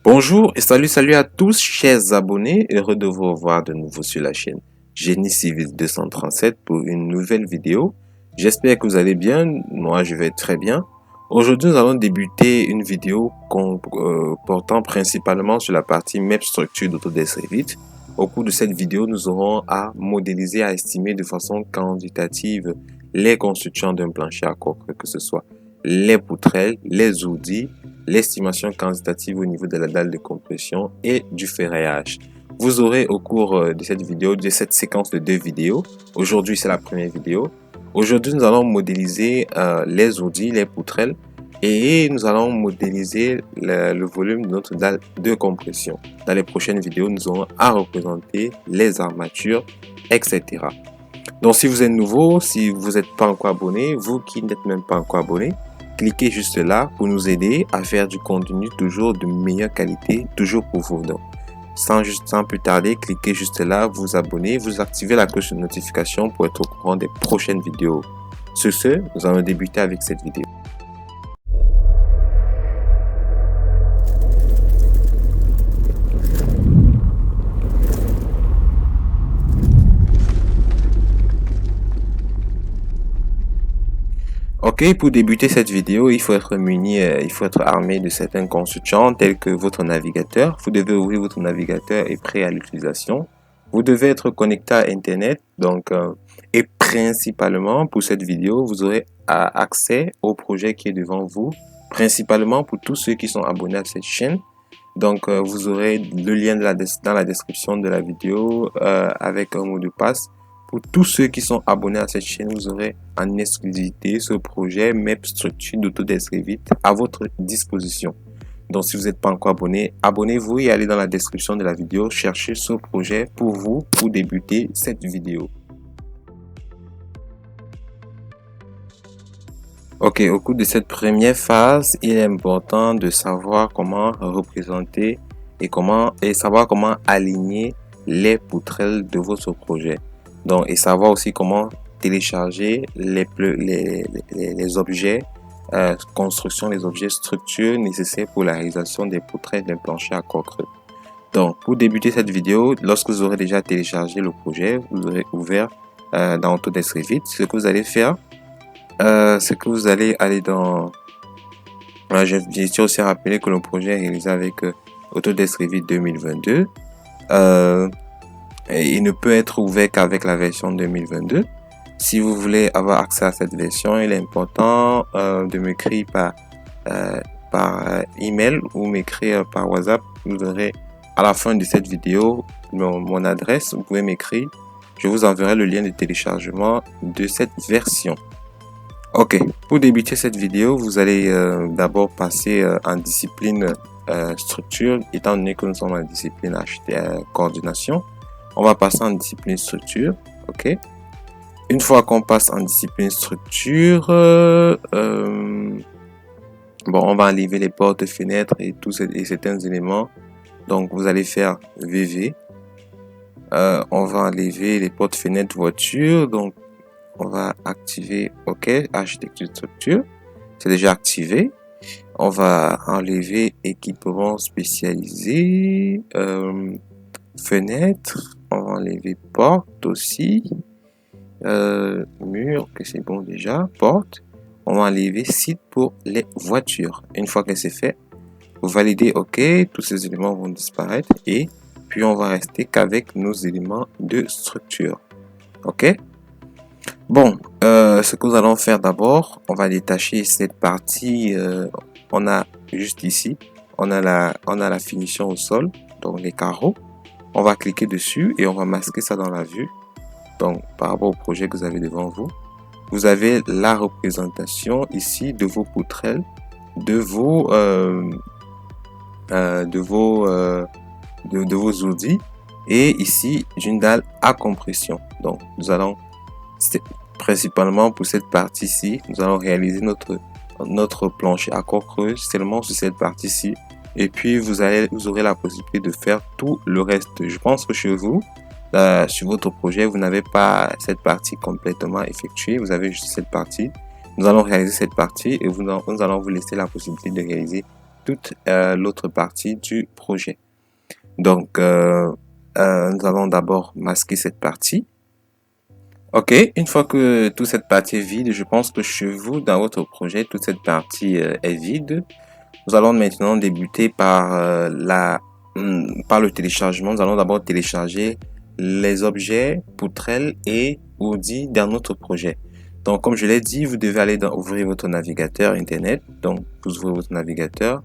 Bonjour et salut à tous, chers abonnés, heureux de vous revoir de nouveau sur la chaîne Génie Civil 237 pour une nouvelle vidéo. J'espère que vous allez bien, moi je vais très bien. Aujourd'hui nous allons débuter une vidéo portant principalement sur la partie MEP structure d'Autodesk Revit. Au cours de cette vidéo, nous aurons à modéliser, à estimer de façon quantitative les constructions d'un plancher à coque, que ce soit les poutrelles, les outils, l'estimation quantitative au niveau de la dalle de compression et du ferraillage. Vous aurez au cours de cette vidéo, de cette séquence de 2 vidéos, aujourd'hui c'est la première vidéo, aujourd'hui nous allons modéliser les outils, les poutrelles et nous allons modéliser le volume de notre dalle de compression. Dans les prochaines vidéos, nous aurons à représenter les armatures, etc. Donc si vous êtes nouveau, si vous n'êtes pas encore abonné, vous qui n'êtes même pas encore abonné, cliquez juste là pour nous aider à faire du contenu toujours de meilleure qualité, toujours pour vous. Donc, sans plus tarder, cliquez juste là, vous abonnez, vous activez la cloche de notification pour être au courant des prochaines vidéos. Sur ce, nous allons débuter avec cette vidéo. Ok, pour débuter cette vidéo, il faut être muni, il faut être armé de certains constituants tels que votre navigateur. Vous devez ouvrir votre navigateur et prêt à l'utilisation. Vous devez être connecté à Internet. Donc, et principalement pour cette vidéo, vous aurez accès au projet qui est devant vous. Principalement pour tous ceux qui sont abonnés à cette chaîne. Donc, vous aurez le lien dans la description de la vidéo avec un mot de passe. Pour tous ceux qui sont abonnés à cette chaîne, vous aurez en exclusivité ce projet MEP Structure d'Autodesk Revit à votre disposition. Donc, si vous n'êtes pas encore abonné, abonnez-vous et allez dans la description de la vidéo chercher ce projet pour vous pour débuter cette vidéo. Ok, au cours de cette première phase, il est important de savoir comment représenter et savoir comment aligner les poutrelles de votre projet. Donc, et savoir aussi comment télécharger les objets construction, les objets structures nécessaires pour la réalisation des poutrelles d'un plancher à coque creux. Donc, pour débuter cette vidéo, lorsque vous aurez déjà téléchargé le projet, vous aurez ouvert dans Autodesk Revit, ce que vous allez faire, c'est que vous allez aller dans... je tiens aussi à rappeler que le projet est réalisé avec Autodesk Revit 2022. Il ne peut être ouvert qu'avec la version 2022. Si vous voulez avoir accès à cette version, il est important de m'écrire par email ou m'écrire par WhatsApp. Vous aurez à la fin de cette vidéo mon adresse. Vous pouvez m'écrire. Je vous enverrai le lien de téléchargement de cette version. Ok, pour débuter cette vidéo, vous allez d'abord passer en discipline structure, étant donné que nous sommes en discipline coordination. On va passer en discipline structure, ok. Une fois qu'on passe en discipline structure, on va enlever les portes, fenêtres et certains éléments. Donc, vous allez faire VV. On va enlever les portes, fenêtres, voitures. Donc, on va activer OK, architecture structure. C'est déjà activé. On va enlever équipement spécialisé, fenêtre. On va enlever porte aussi, mur, que c'est bon déjà, porte. On va enlever site pour les voitures. Une fois que c'est fait, vous validez OK, tous ces éléments vont disparaître et puis on va rester qu'avec nos éléments de structure. OK. Bon, ce que nous allons faire d'abord, on va détacher cette partie. On a juste ici, on a la finition au sol, donc les carreaux. On va cliquer dessus et on va masquer ça dans la vue. Donc, par rapport au projet que vous avez devant vous, vous avez la représentation ici de vos poutrelles, de vos outils et ici d'une dalle à compression. Donc, nous allons principalement pour cette partie-ci, nous allons réaliser notre plancher à coque creuse seulement sur cette partie-ci. Et puis, vous aurez la possibilité de faire tout le reste. Je pense que chez vous, sur votre projet, vous n'avez pas cette partie complètement effectuée. Vous avez juste cette partie. Nous allons réaliser cette partie et nous allons vous laisser la possibilité de réaliser toute l'autre partie du projet. Donc, nous allons d'abord masquer cette partie. Ok, une fois que toute cette partie est vide, je pense que chez vous, dans votre projet, toute cette partie est vide. Nous allons maintenant débuter par par le téléchargement. Nous allons d'abord télécharger les objets, poutrelles et Audi dans notre projet. Donc, comme je l'ai dit, vous devez aller ouvrir votre navigateur Internet. Donc, vous ouvrez votre navigateur.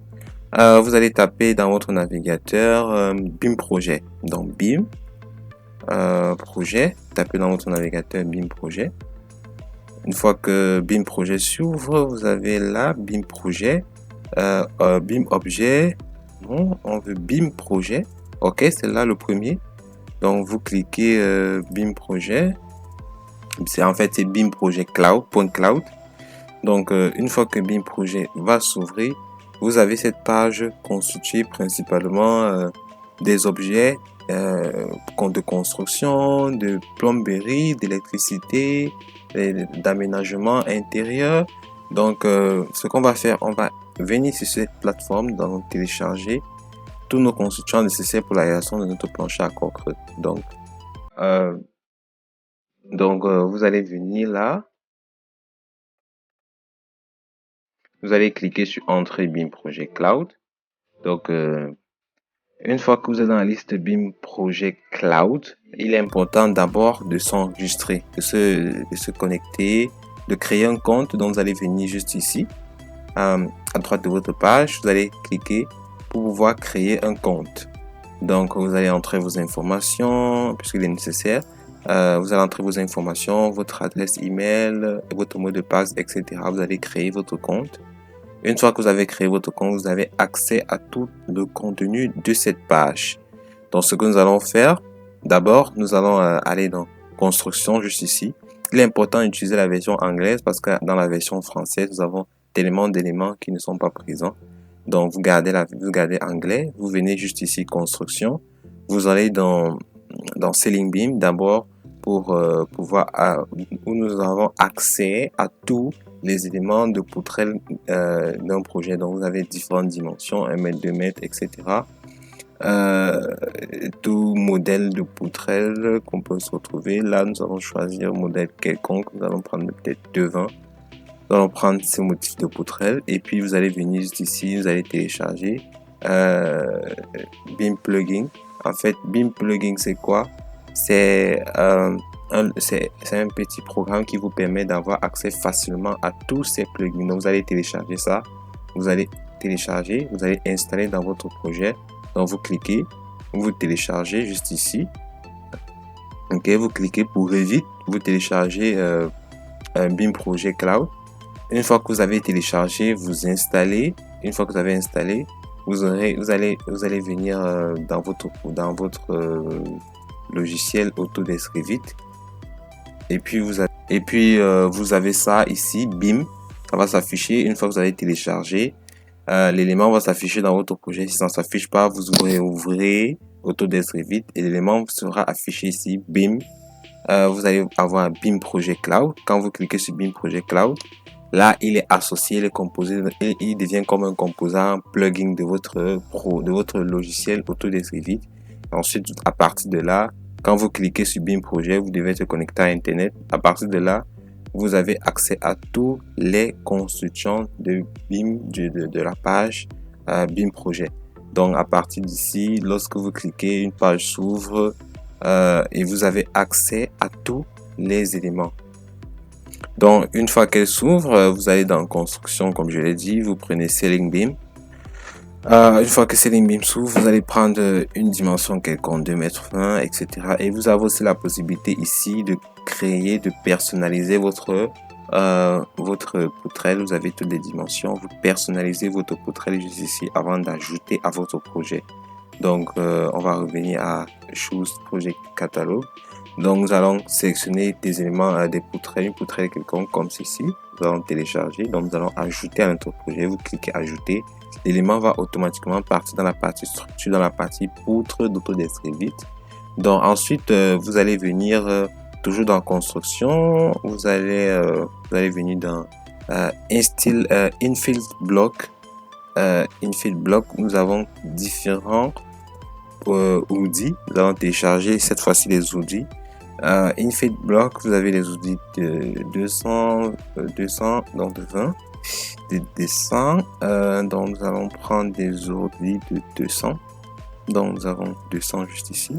Vous allez taper dans votre navigateur BIM Projet. Donc, BIM Projet. Tapez dans votre navigateur BIM Projet. Une fois que BIM Projet s'ouvre, vous avez là BIM Projet. BIM Objet. Non, on veut BIM Projet. Ok, c'est là le premier. Donc, vous cliquez BIM Projet. C'est BIM Projet Cloud, .cloud. Donc, une fois que BIM Projet va s'ouvrir, vous avez cette page constituée principalement des objets de construction, de plomberie, d'électricité, d'aménagement intérieur. Donc, ce qu'on va faire, on va venir sur cette plateforme, donc télécharger tous nos constituants nécessaires pour la réalisation de notre plancher à corps creux. Donc, vous allez venir là. Vous allez cliquer sur Entrée BIM Projet Cloud. Donc, une fois que vous êtes dans la liste BIM Projet Cloud, il est important d'abord de s'enregistrer, de se connecter, de créer un compte. Donc, vous allez venir juste ici, à droite de votre page, vous allez cliquer pour pouvoir créer un compte. Donc, vous allez entrer vos informations, puisqu'il est nécessaire. Vous allez entrer vos informations, votre adresse email, votre mot de passe, etc. Vous allez créer votre compte. Une fois que vous avez créé votre compte, vous avez accès à tout le contenu de cette page. Donc, ce que nous allons faire, d'abord, nous allons aller dans construction, juste ici. Il est important d'utiliser la version anglaise parce que dans la version française, nous avons tellement d'éléments qui ne sont pas présents. Donc, vous gardez anglais, vous venez juste ici, construction. Vous allez dans Ceiling BIM d'abord pour où nous avons accès à tous les éléments de poutrelle d'un projet. Donc, vous avez différentes dimensions, 1 mètre, 2 mètres, etc. Tout modèle de poutrelle qu'on peut se retrouver. Là, nous allons choisir un modèle quelconque. Nous allons prendre peut-être 220. Nous allons prendre ce motif de poutrelle. Et puis, vous allez venir juste ici. Vous allez télécharger BIM Plugin. En fait, BIM Plugin, c'est quoi? C'est un petit programme qui vous permet d'avoir accès facilement à tous ces plugins. Donc, vous allez télécharger ça. Vous allez télécharger. Vous allez installer dans votre projet. Donc, vous cliquez. Vous téléchargez juste ici. Ok, vous cliquez pour Revit. Vous téléchargez un BIM Projet Cloud. Une fois que vous avez téléchargé, vous installez. Une fois que vous avez installé, vous allez venir dans votre logiciel Autodesk Revit. Et puis vous avez ça ici, BIM. Ça va s'afficher. Une fois que vous avez téléchargé, l'élément va s'afficher dans votre projet. Si ça ne s'affiche pas, vous ouvrez Autodesk Revit et l'élément sera affiché ici, BIM. Vous allez avoir un BIM Projet Cloud. Quand vous cliquez sur BIM Projet Cloud, là, il est associé, il est composé, il devient comme un composant plugin de votre logiciel Autodesk Revit. Ensuite, à partir de là, quand vous cliquez sur BIM Projet, vous devez être connecté à Internet. À partir de là, vous avez accès à tous les constituants de BIM de la page BIM Projet. Donc, à partir d'ici, lorsque vous cliquez, une page s'ouvre et vous avez accès à tous les éléments. Donc, une fois qu'elle s'ouvre, vous allez dans construction, comme je l'ai dit, vous prenez Ceiling BIM. Une fois que Ceiling BIM s'ouvre, vous allez prendre une dimension quelconque, 2 mètres 20, etc. Et vous avez aussi la possibilité ici de créer, de personnaliser votre poutrelle. Vous avez toutes les dimensions. Vous personnalisez votre poutrelle juste ici avant d'ajouter à votre projet. Donc, on va revenir à Choose Project Catalog. Donc, nous allons sélectionner des éléments, des poutrelles, une poutrelle quelconque comme ceci. Nous allons télécharger. Donc, nous allons ajouter à notre projet. Vous cliquez Ajouter. L'élément va automatiquement partir dans la partie structure, dans la partie poutre d'Autodesk Revit. Donc, ensuite, vous allez venir toujours dans construction. Vous allez venir dans Infill Block. Infit Block, nous avons différents outils. Nous allons télécharger cette fois-ci les outils. Infit Block, vous avez les outils de 200, donc 20, de 100. Donc nous allons prendre des outils de 200. Donc nous avons 200 juste ici.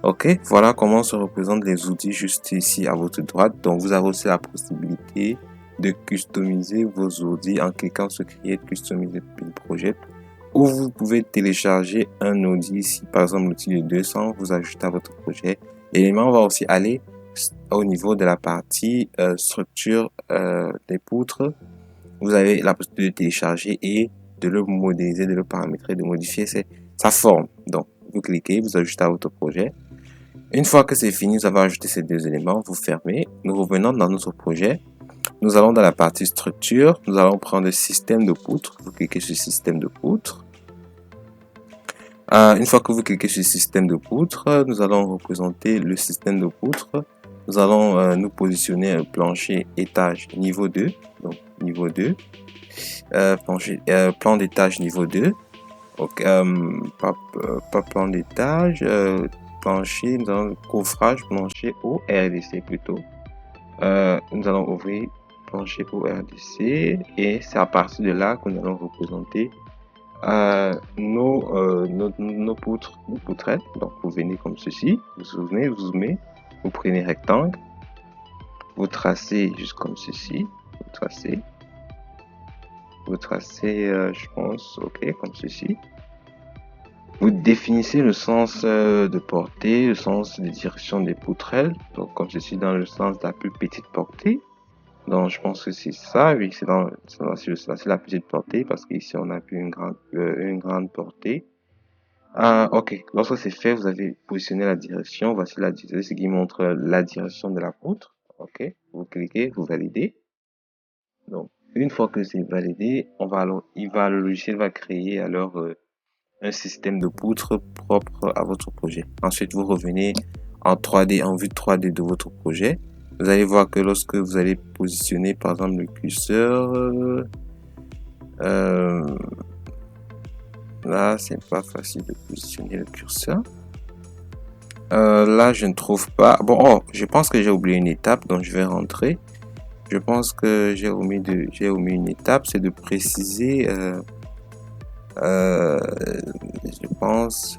Ok, voilà comment se représentent les outils juste ici à votre droite. Donc vous avez aussi la possibilité de customiser vos outils en cliquant sur Create Customize Project, ou vous pouvez télécharger un outil ici, par exemple l'outil de 200, vous ajoutez à votre projet. L'élément va aussi aller au niveau de la partie structure des poutres. Vous avez la possibilité de télécharger et de le modéliser, de le paramétrer, de modifier sa forme. Donc vous cliquez, vous ajoutez à votre projet. Une fois que c'est fini, vous avez ajouté ces deux éléments, vous fermez. Nous revenons dans notre projet. Nous allons dans la partie structure. Nous allons prendre le système de poutres. Vous cliquez sur système de poutres. Une fois que vous cliquez sur système de poutres, nous allons représenter le système de poutres. Nous allons nous positionner un plancher étage niveau 2. Donc niveau 2. Plan d'étage niveau 2. Donc, pas plan d'étage. Plancher, nous allons coffrage plancher au RDC plutôt. Nous allons ouvrir plancher au RDC et c'est à partir de là que nous allons représenter nos poutres, nos poutrelles. Donc vous venez comme ceci, vous souvenez, vous zoomez, vous prenez rectangle, vous tracez juste comme ceci, vous tracez je pense, ok, comme ceci. Vous définissez le sens de portée, le sens de direction des poutrelles, donc comme ceci dans le sens de la plus petite portée. Donc je pense que c'est ça, oui, c'est la petite portée parce qu'ici on a plus une grande portée. Ok, lorsque c'est fait, vous avez positionné la direction. Voici la direction, ce qui montre la direction de la poutre. Ok, vous cliquez, vous validez. Donc une fois que c'est validé, le logiciel va créer alors un système de poutre propre à votre projet. Ensuite, vous revenez en 3D, en vue 3D de votre projet. Vous allez voir que lorsque vous allez positionner par exemple le curseur, là c'est pas facile de positionner le curseur. Là je ne trouve pas. Bon, je pense que j'ai oublié une étape, donc je vais rentrer. Je pense que j'ai omis une étape, c'est de préciser. Je pense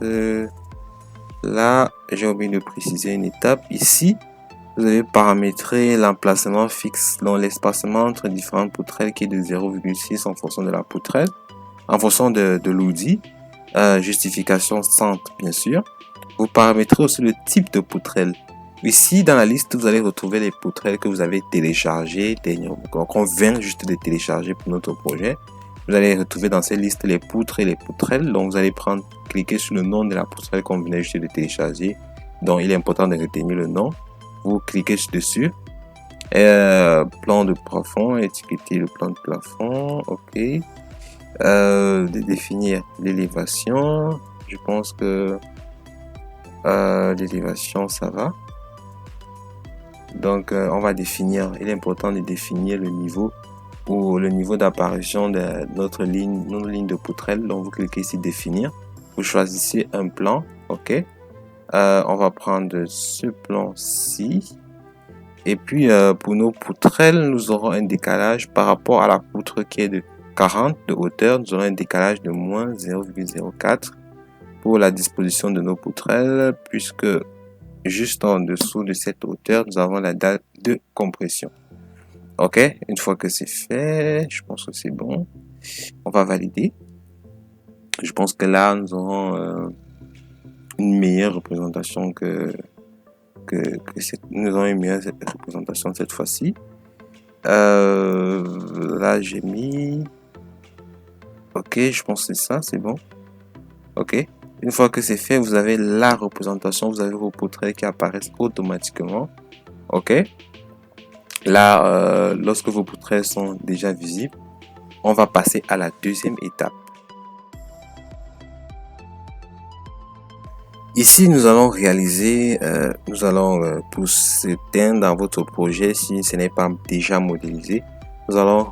là j'ai oublié de préciser une étape ici. Vous avez paramétré l'emplacement fixe dans l'espacement entre différentes poutrelles qui est de 0,6 en fonction de la poutrelle, en fonction de l'outil. Justification centre bien sûr. Vous paramétrez aussi le type de poutrelle. Ici dans la liste vous allez retrouver les poutrelles que vous avez téléchargées, donc on vient juste de télécharger pour notre projet. Vous allez retrouver dans cette liste les poutres et les poutrelles. Donc vous allez cliquer sur le nom de la poutrelle qu'on venait juste de télécharger. Donc il est important de retenir le nom. Vous cliquez dessus. Plan de plafond, étiqueter le plan de plafond. Ok. De définir l'élévation. Je pense que l'élévation ça va. Donc on va définir. Il est important de définir le niveau ou le niveau d'apparition de notre ligne de poutrelle. Donc vous cliquez ici définir, vous choisissez un plan. Ok, on va prendre ce plan-ci et puis pour nos poutrelles nous aurons un décalage par rapport à la poutre qui est de 40 de hauteur. Nous aurons un décalage de moins 0,04 pour la disposition de nos poutrelles, puisque juste en dessous de cette hauteur nous avons la date de compression. Ok, une fois que c'est fait, je pense que c'est bon. On va valider. Je pense que là, nous aurons une meilleure représentation nous aurons une meilleure représentation cette fois-ci. Là, j'ai mis. Ok, je pense que c'est ça, c'est bon. Ok. Une fois que c'est fait, vous avez la représentation, vous avez vos poutrelles qui apparaissent automatiquement. Ok. Là, lorsque vos poutrelles sont déjà visibles, on va passer à la deuxième étape. Ici, nous allons réaliser, pour certains dans votre projet, si ce n'est pas déjà modélisé, nous allons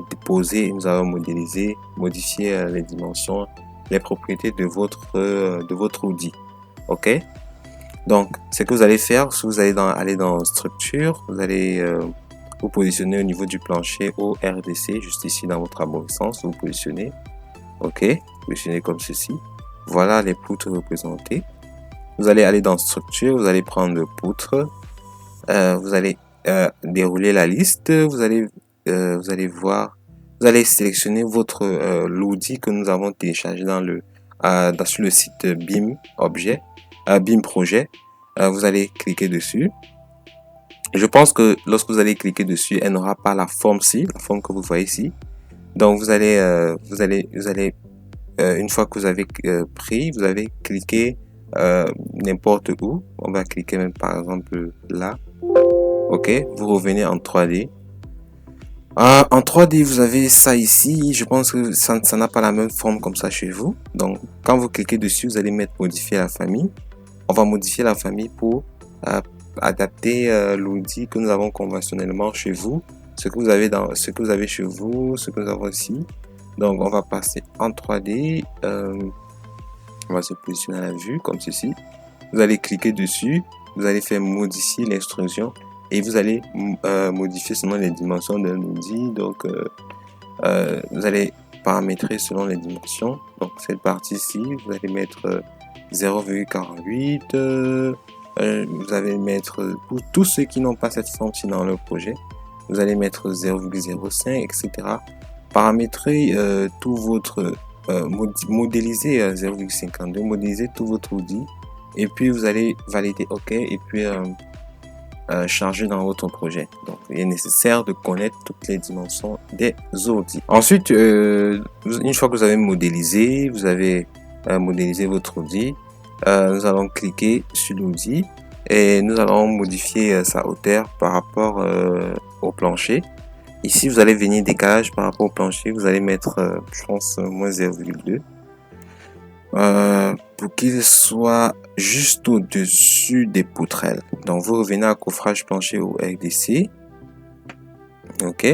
déposer, nous allons modéliser, modifier les dimensions, les propriétés de votre outil. OK? Donc, ce que vous allez faire, si vous allez aller dans structure, vous allez vous positionner au niveau du plancher au RDC, juste ici dans votre arborescence, vous positionnez. OK? Positionnez comme ceci. Voilà les poutres représentées. Vous allez aller dans structure, vous allez prendre le poutre, vous allez dérouler la liste, vous allez voir, vous allez sélectionner votre l'outil que nous avons téléchargé sur le site BIM objet, BIM projet. Vous allez cliquer dessus. Je pense que lorsque vous allez cliquer dessus, elle n'aura pas la forme la forme que vous voyez ici. Donc vous allez une fois que vous avez pris, vous allez cliquer n'importe où. On va cliquer même par exemple là. OK, vous revenez en 3D. En 3D, vous avez ça ici. Je pense que ça n'a pas la même forme comme ça chez vous. Donc, quand vous cliquez dessus, vous allez mettre modifier la famille. On va modifier la famille pour adapter l'outil que nous avons conventionnellement chez vous. Ce que vous avez chez vous, ce que nous avons ici. Donc, on va passer en 3D. On va se positionner à la vue comme ceci. Vous allez cliquer dessus. Vous allez faire modifier l'instruction et vous allez modifier selon les dimensions de l'outil. Donc, vous allez paramétrer selon les dimensions. Donc, cette partie-ci, vous allez mettre 0,48. Vous allez mettre, pour tous ceux qui n'ont pas cette forme-ci dans leur projet, vous allez mettre 0,05, etc. Paramétrer tout votre, modéliser 0,52, modéliser tout votre outil. Et puis, vous allez valider OK et puis charger dans votre projet. Donc, il est nécessaire de connaître toutes les dimensions des outils. Ensuite, une fois que vous avez modélisé, votre outil, nous allons cliquer sur l'outil et nous allons modifier sa hauteur par rapport au plancher. Ici, vous allez venir décalage par rapport au plancher. Vous allez mettre, je pense, moins 0,2. Pour qu'il soit juste au-dessus des poutrelles. Donc, vous revenez à coffrage plancher au RDC. OK.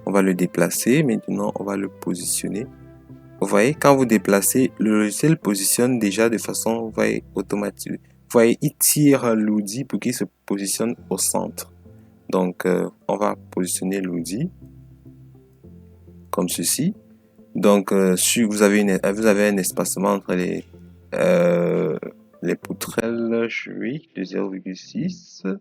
On va le déplacer. Maintenant, on va le positionner. Vous voyez, quand vous déplacez, le logiciel positionne déjà de façon, vous voyez, automatique. Vous voyez, il tire l'outil pour qu'il se positionne au centre. Donc, on va positionner l'outil comme ceci. Donc, si vous avez un espacement entre les poutrelles, oui, de 0,6.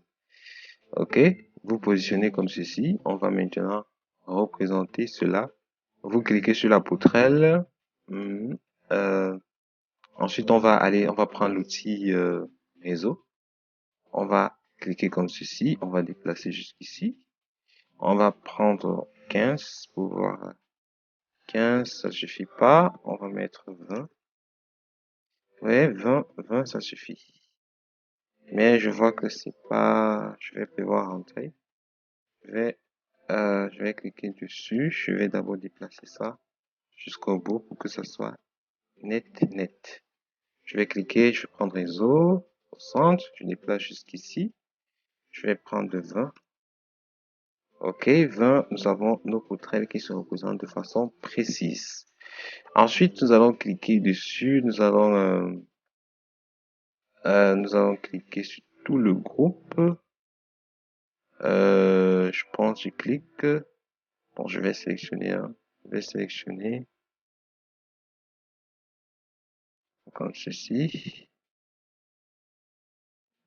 OK. Vous positionnez comme ceci. On va maintenant représenter cela. Vous cliquez sur la poutrelle. Ensuite, on va prendre l'outil réseau. On va cliquer comme ceci. On va déplacer jusqu'ici. On va prendre 15 pour voir. 15, ça suffit pas. On va mettre 20. Ouais, 20, ça suffit. Mais je vois que c'est pas, je vais pouvoir rentrer. Je vais cliquer dessus. Je vais d'abord déplacer ça jusqu'au bout pour que ça soit net. Je vais cliquer, je vais prendre réseau au centre. Je déplace jusqu'ici. Je vais prendre 20. OK, 20, nous avons nos poutrelles qui se représentent de façon précise. Ensuite, nous allons cliquer dessus. Nous allons cliquer sur tout le groupe. Je pense, je clique. Bon, je vais sélectionner comme ceci.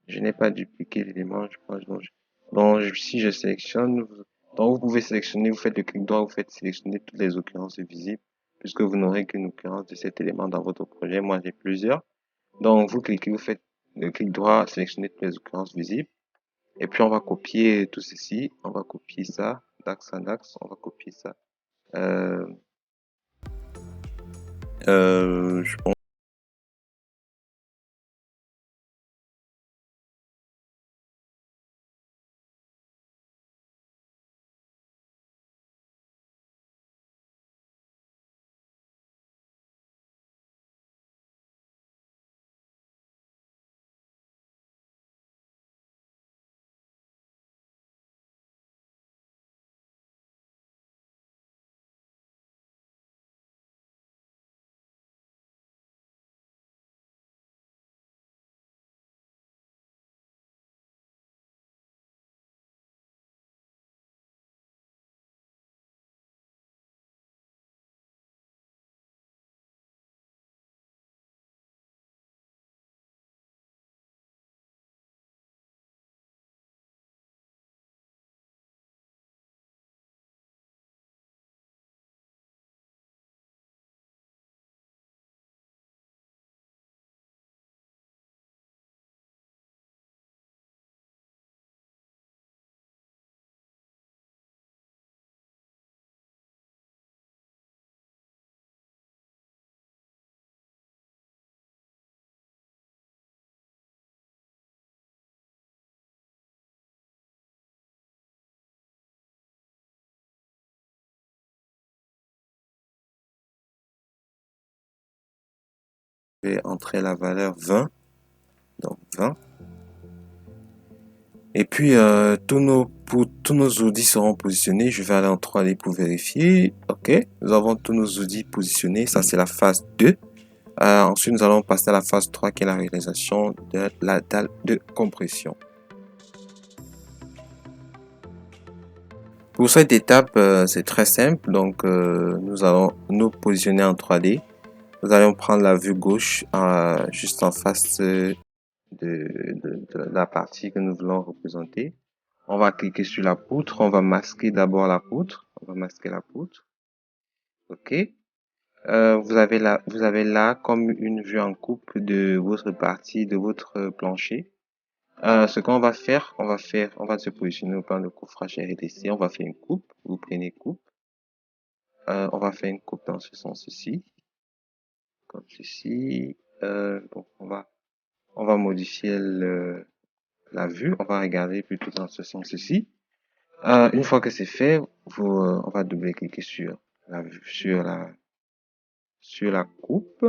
Je n'ai pas dupliqué l'élément, je pense. Si je sélectionne, donc vous pouvez sélectionner, vous faites le clic droit, vous faites sélectionner toutes les occurrences visibles, puisque vous n'aurez qu'une occurrence de cet élément dans votre projet. Moi, j'ai plusieurs. Donc, vous cliquez, vous faites le clic droit, sélectionner toutes les occurrences visibles. Et puis, on va copier tout ceci. On va copier ça, d'axe en axe. On va copier ça. Je pense Je vais entrer la valeur 20. Donc 20. Et puis, tous nos outils seront positionnés. Je vais aller en 3D pour vérifier. OK. Nous avons tous nos outils positionnés. Ça, c'est la phase 2. Ensuite, nous allons passer à la phase 3 qui est la réalisation de la dalle de compression. Pour cette étape, c'est très simple. Donc, nous allons nous positionner en 3D. Nous allons prendre la vue gauche juste en face de la partie que nous voulons représenter. On va cliquer sur la poutre. On va masquer d'abord la poutre. On va masquer la poutre. OK. Vous avez là comme une vue en coupe de votre partie, de votre plancher. Ce qu'on va faire, on va se positionner au plan de coffrage RDC. On va faire une coupe. Vous prenez coupe. On va faire une coupe dans ce sens-ci. Comme ceci. Bon, on va modifier la vue. On va regarder plutôt dans ce sens-ci. Une fois que c'est fait, on va double-cliquer sur la vue, sur la coupe.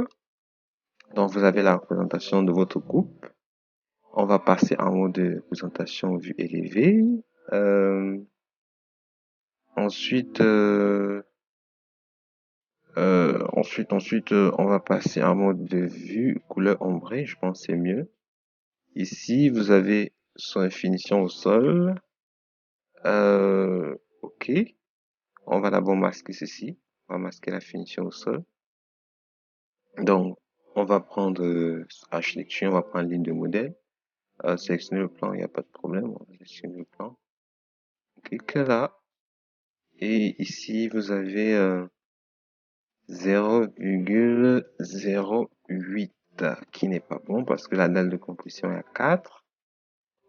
Donc, vous avez la représentation de votre coupe. On va passer en mode de présentation vue élevée. Ensuite, on va passer en mode de vue couleur ombrée. Je pense que c'est mieux. Ici, vous avez son finition au sol. OK. On va d'abord masquer ceci. On va masquer la finition au sol. Donc, on va prendre architecture, on va prendre ligne de modèle. Sélectionner le plan, il n'y a pas de problème. On va sélectionner le plan. Cliquez là. Et ici, vous avez 0,08 qui n'est pas bon parce que la dalle de compression est à 4.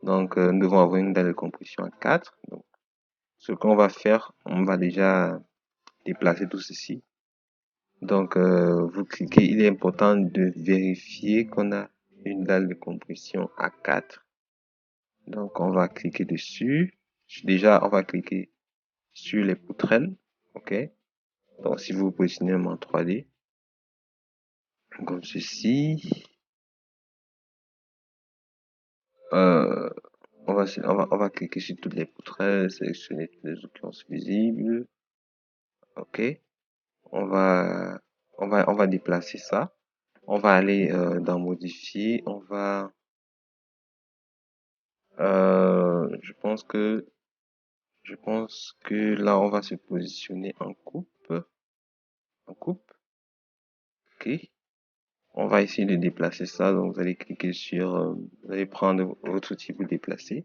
Donc, nous devons avoir une dalle de compression à 4. Donc, ce qu'on va faire, on va déjà déplacer tout ceci. Donc, vous cliquez, il est important de vérifier qu'on a une dalle de compression à 4. Donc, on va cliquer dessus. Déjà, on va cliquer sur les poutrelles. OK. Donc, si vous vous positionnez en 3D, comme ceci, euh, on va cliquer sur toutes les poutrelles, sélectionner toutes les occurrences visibles. OK. On va, on va déplacer ça. On va aller dans modifier. Je pense que là, on va se positionner en coupe. En coupe. OK. On va essayer de déplacer ça. Donc, vous allez cliquer sur, vous allez prendre votre outil pour déplacer.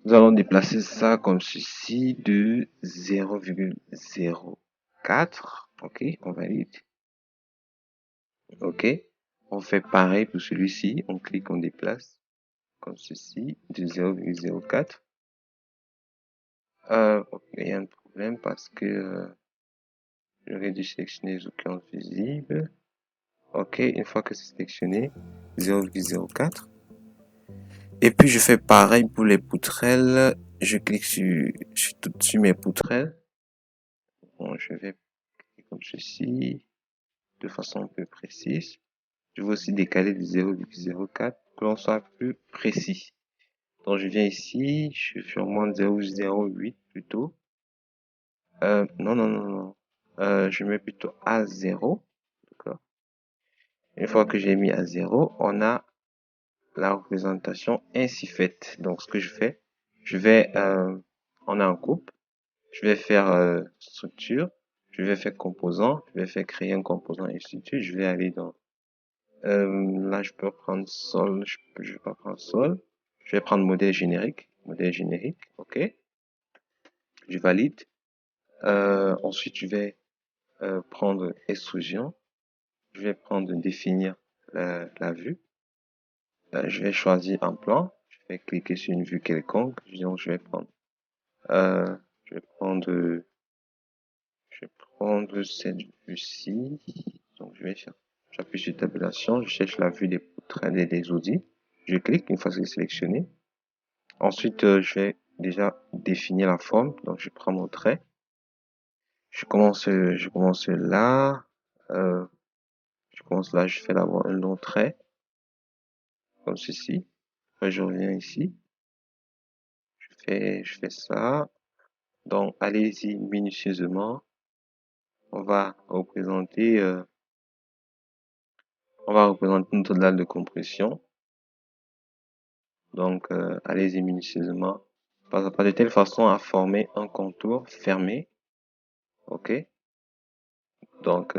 Nous allons déplacer ça comme ceci de 0,04. OK. On valide. OK. On fait pareil pour celui-ci. On clique, on déplace. Comme ceci, de 0,04. Il y a un problème parce que j'aurais dû sélectionner les occurrences visibles. OK, une fois que c'est sélectionné, 0,04. Et puis je fais pareil pour les poutrelles. Je clique sur mes poutrelles. Bon, je vais cliquer comme ceci, de façon un peu précise. Je vais aussi décaler de 0,04 pour que l'on soit plus précis. Donc je viens ici, je fais au moins 0,08 plutôt. Non. Je mets plutôt à 0. D'accord. Une fois que j'ai mis à 0, on a la représentation ainsi faite. Donc, ce que je fais, on a en coupe, je vais faire structure, je vais faire composant, je vais faire créer un composant et structure, je vais aller dans, là, je peux prendre sol, je vais pas prendre sol, je vais prendre modèle générique, ok, je valide. Ensuite, je vais prendre extrusion, je vais prendre définir la vue. Je vais choisir un plan. Je vais cliquer sur une vue quelconque. Donc, euh, je vais prendre, je vais prendre cette vue-ci. Donc, j'appuie sur tabulation. Je cherche la vue des poutrelles et des outils. Je clique une fois que c'est sélectionné. Ensuite, je vais déjà définir la forme. Donc, je prends mon trait. Je commence là. pense là, je fais d'abord un long trait, comme ceci. Après, je reviens ici. Je fais ça. Donc, allez-y minutieusement. On va représenter, notre dalle de compression. Donc, allez-y minutieusement. Pas de telle façon à former un contour fermé. OK? Donc,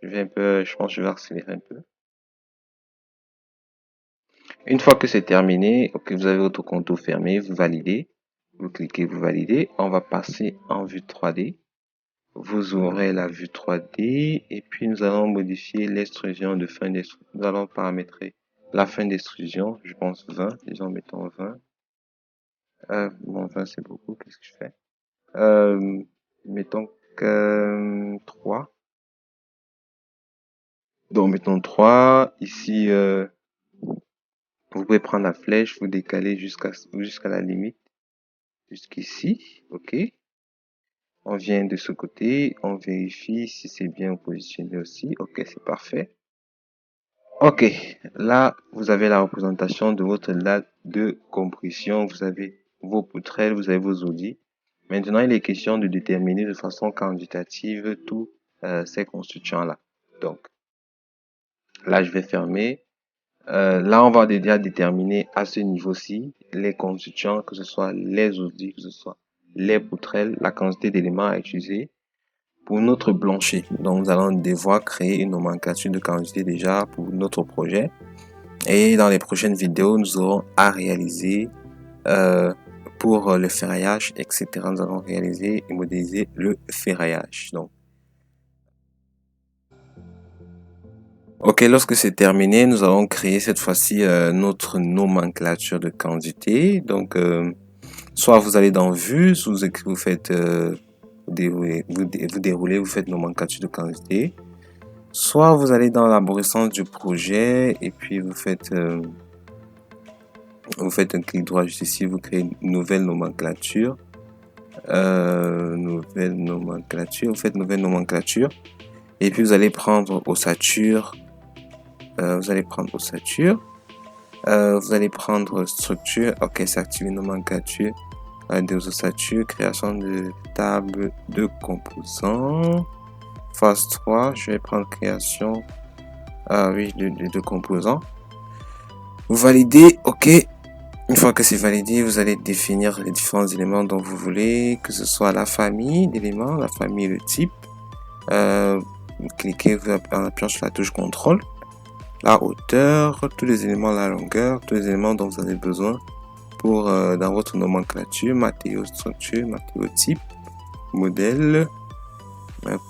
je pense que je vais accélérer un peu. Une fois que c'est terminé, OK, vous avez votre contour fermé, vous validez. Vous cliquez, vous validez. On va passer en vue 3D. Vous ouvrez la vue 3D et puis nous allons modifier l'extrusion de fin d'extrusion. Nous allons paramétrer la fin d'extrusion, je pense 20, disons mettons 20. Bon 20 c'est beaucoup, qu'est-ce que je fais? Mettons que 3. Donc mettons 3, ici vous pouvez prendre la flèche, vous décaler jusqu'à la limite, jusqu'ici, OK. On vient de ce côté, on vérifie si c'est bien positionné aussi, OK, c'est parfait. OK, là, vous avez la représentation de votre latte de compression. Vous avez vos poutrelles, vous avez vos audits. Maintenant, il est question de déterminer de façon quantitative tous ces constituants-là. Donc, là, je vais fermer. Là, on va déjà déterminer à ce niveau-ci les constituants, que ce soit les audits, que ce soit les poutrelles, la quantité d'éléments à utiliser. Pour notre plancher, donc nous allons devoir créer une nomenclature de quantité déjà pour notre projet. Et dans les prochaines vidéos, nous aurons à réaliser pour le ferraillage, etc. Nous allons réaliser et modéliser le ferraillage. Donc, OK, lorsque c'est terminé, nous allons créer cette fois-ci notre nomenclature de quantité. Donc, soit vous allez dans Vue, vous faites vous déroulez, vous faites nomenclature de quantité. Soit vous allez dans l'arborescence du projet et puis vous faites un clic droit juste ici, vous créez une nouvelle nomenclature. Vous faites nouvelle nomenclature. Et puis vous allez prendre ossature. Vous allez prendre structure. OK, c'est activé nomenclature des ossatures, création de table de composants. Phase 3, je vais prendre création de composants. Vous validez, OK. Une fois que c'est validé, vous allez définir les différents éléments dont vous voulez, que ce soit la famille d'éléments, la famille, le type. Vous cliquez en appuyant sur la touche contrôle, la hauteur, tous les éléments, la longueur, tous les éléments dont vous avez besoin pour dans votre nomenclature, matériaux, structure, matériaux, type, modèle,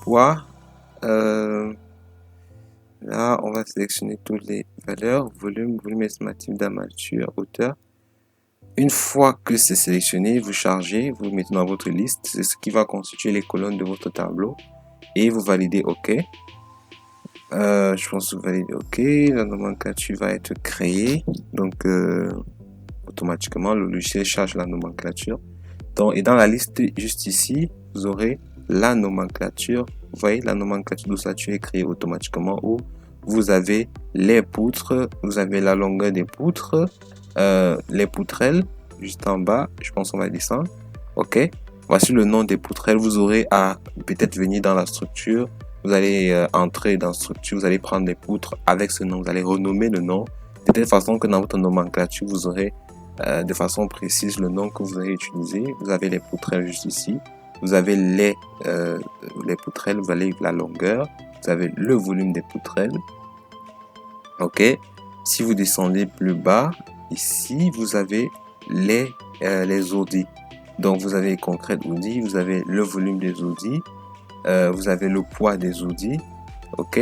poids. Là, on va sélectionner toutes les valeurs, volume estimatif d'armature, hauteur. Une fois que c'est sélectionné, vous chargez, vous mettez dans votre liste, c'est ce qui va constituer les colonnes de votre tableau et vous validez OK. Je pense que vous validez OK, la nomenclature va être créée, donc automatiquement le logiciel charge la nomenclature. Donc, et dans la liste juste ici, vous aurez la nomenclature. Vous voyez, la nomenclature d'ossature est créée automatiquement où vous avez les poutres, vous avez la longueur des poutres, les poutrelles juste en bas. Je pense qu'on va descendre. OK. Voici le nom des poutrelles. Vous aurez à peut-être venir dans la structure. Vous allez entrer dans la structure. Vous allez prendre des poutres avec ce nom. Vous allez renommer le nom de telle façon que dans votre nomenclature, vous aurez de façon précise le nom que vous allez utiliser. Vous avez les poutrelles juste ici. Vous avez les poutrelles. Vous avez la longueur. Vous avez le volume des poutrelles. OK. Si vous descendez plus bas, ici, vous avez les audits. Donc, vous avez les concrètes audits. Vous avez le volume des audits. Vous avez le poids des audits. OK.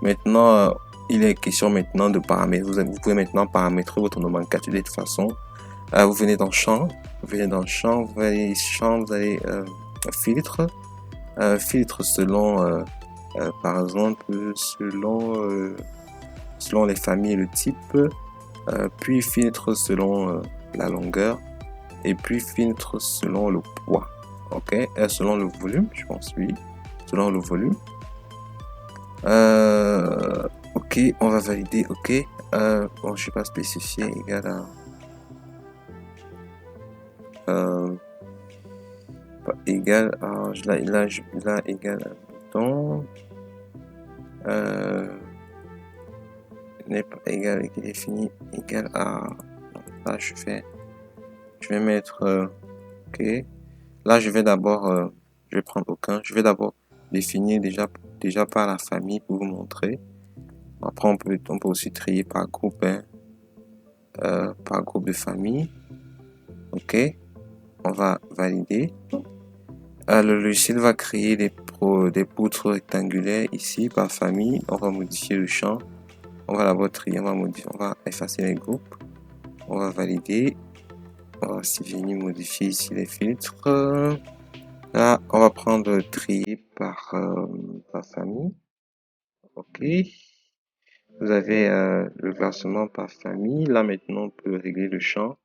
Maintenant, il est question maintenant de paramètres. Vous pouvez maintenant paramétrer votre nomenclature de toute façon. Vous venez dans champ. Vous allez champ, vous allez filtre. Filtre selon, par exemple, selon les familles et le type. Puis filtre selon la longueur. Et puis filtre selon le poids. OK. Selon le volume, je pense, oui. Selon le volume. Ok, on va valider, ok. Bon, je vais pas spécifier égal à... Pas égal à... Là, égal à bouton. N'est pas égal, qui définit égal à... Là, je vais mettre... ok. Là, je vais d'abord... je vais prendre aucun. Je vais d'abord définir déjà par la famille pour vous montrer. Après, on peut aussi trier par groupe, hein, par groupe de famille. Ok, on va valider. Le logiciel va créer des poutres rectangulaires ici par famille. On va modifier le champ. On va d'abord trier, on va effacer les groupes. On va valider. On va aussi venir modifier ici les filtres. Là, on va prendre trier par famille. Ok. Vous avez le classement par famille. Là maintenant, on peut régler le champ.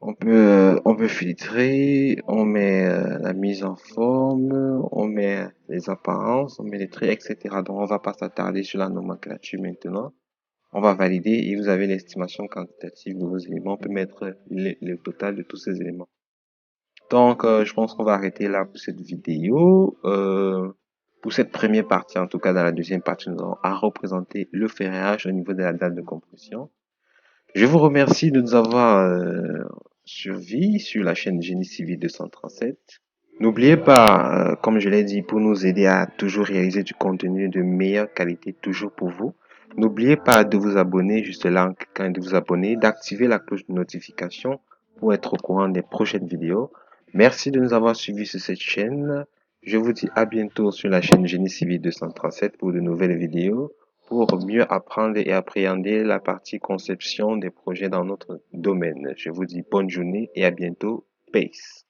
On peut filtrer, on met la mise en forme, on met les apparences, on met les traits, etc. Donc on va pas s'attarder sur la nomenclature maintenant. On va valider et vous avez l'estimation quantitative de vos éléments. On peut mettre le total de tous ces éléments. Donc je pense qu'on va arrêter là pour cette vidéo. Pour cette première partie, en tout cas dans la deuxième partie, nous allons à représenter le ferrage au niveau de la dalle de compression. Je vous remercie de nous avoir suivi sur la chaîne Génie Civil 237. N'oubliez pas, comme je l'ai dit, pour nous aider à toujours réaliser du contenu de meilleure qualité, toujours pour vous, n'oubliez pas de vous abonner, juste là en cliquant de vous abonner, d'activer la cloche de notification pour être au courant des prochaines vidéos. Merci de nous avoir suivis sur cette chaîne. Je vous dis à bientôt sur la chaîne Génie Civil 237 pour de nouvelles vidéos, pour mieux apprendre et appréhender la partie conception des projets dans notre domaine. Je vous dis bonne journée et à bientôt. Peace.